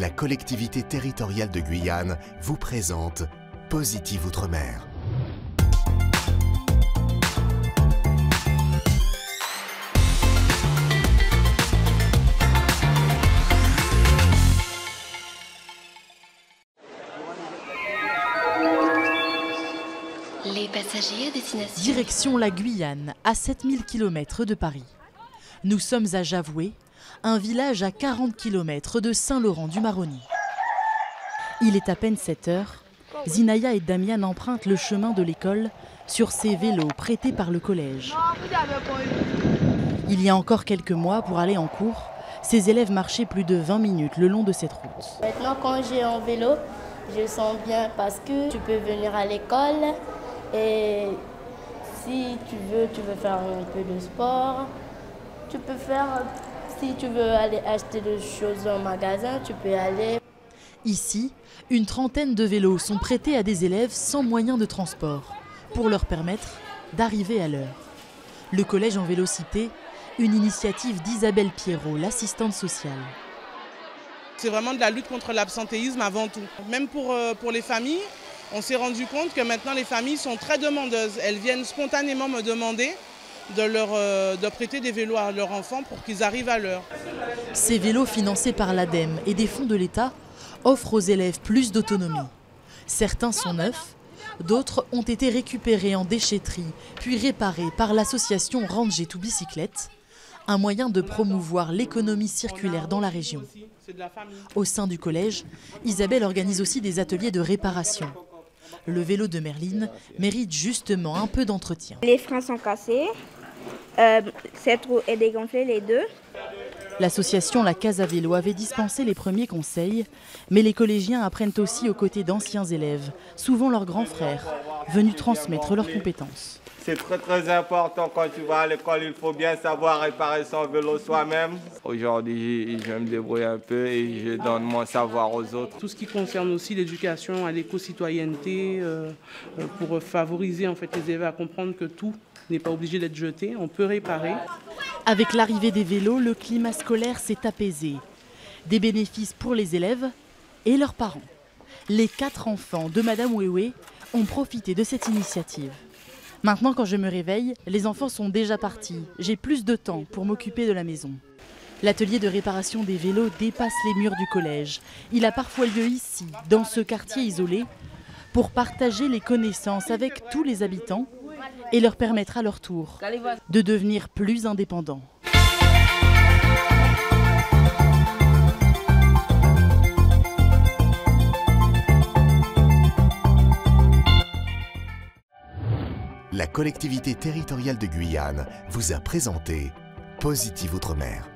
la collectivité territoriale de Guyane vous présente Positive Outre-mer. Les passagers à destination. Direction la Guyane, à 7000 km de Paris. Nous sommes à Javoué, un village à 40 km de Saint-Laurent-du-Maroni. Il est à peine 7 heures. Zinaya et Damian empruntent le chemin de l'école sur ces vélos prêtés par le collège. Il y a encore quelques mois, pour aller en cours, ces élèves marchaient plus de 20 minutes le long de cette route. Maintenant, quand j'ai un vélo, je sens bien parce que tu peux venir à l'école et si tu veux faire un peu de sport. Tu peux faire, si tu veux aller acheter des choses en magasin, tu peux aller. Ici, une trentaine de vélos sont prêtés à des élèves sans moyen de transport pour leur permettre d'arriver à l'heure. Le collège en Vélocité, une initiative d'Isabelle Pierrot, l'assistante sociale. C'est vraiment de la lutte contre l'absentéisme avant tout. Même pour les familles, on s'est rendu compte que maintenant les familles sont très demandeuses. Elles viennent spontanément me demander de prêter des vélos à leurs enfants pour qu'ils arrivent à l'heure. Ces vélos financés par l'ADEME et des fonds de l'État offrent aux élèves plus d'autonomie. Certains sont neufs, d'autres ont été récupérés en déchetterie, puis réparés par l'association Ranger to Bicyclette, un moyen de promouvoir l'économie circulaire dans la région. Au sein du collège, Isabelle organise aussi des ateliers de réparation. Le vélo de Merline mérite justement un peu d'entretien. Les freins sont cassés, cette roue est dégonflée, les deux. L'association La Casa Vélo avait dispensé les premiers conseils, mais les collégiens apprennent aussi aux côtés d'anciens élèves, souvent leurs grands frères, venus transmettre leurs compétences. C'est très important quand tu vas à l'école, il faut bien savoir réparer son vélo soi-même. Aujourd'hui, je me débrouille un peu et je donne mon savoir aux autres. Tout ce qui concerne aussi l'éducation à l'éco-citoyenneté, pour favoriser en fait, les élèves à comprendre que tout n'est pas obligé d'être jeté, on peut réparer. Avec l'arrivée des vélos, le climat scolaire s'est apaisé. Des bénéfices pour les élèves et leurs parents. Les 4 enfants de Madame Wewe ont profité de cette initiative. Maintenant, quand je me réveille, les enfants sont déjà partis. J'ai plus de temps pour m'occuper de la maison. L'atelier de réparation des vélos dépasse les murs du collège. Il a parfois lieu ici, dans ce quartier isolé, pour partager les connaissances avec tous les habitants et leur permettre à leur tour de devenir plus indépendants. La collectivité territoriale de Guyane vous a présenté Positive Outre-mer.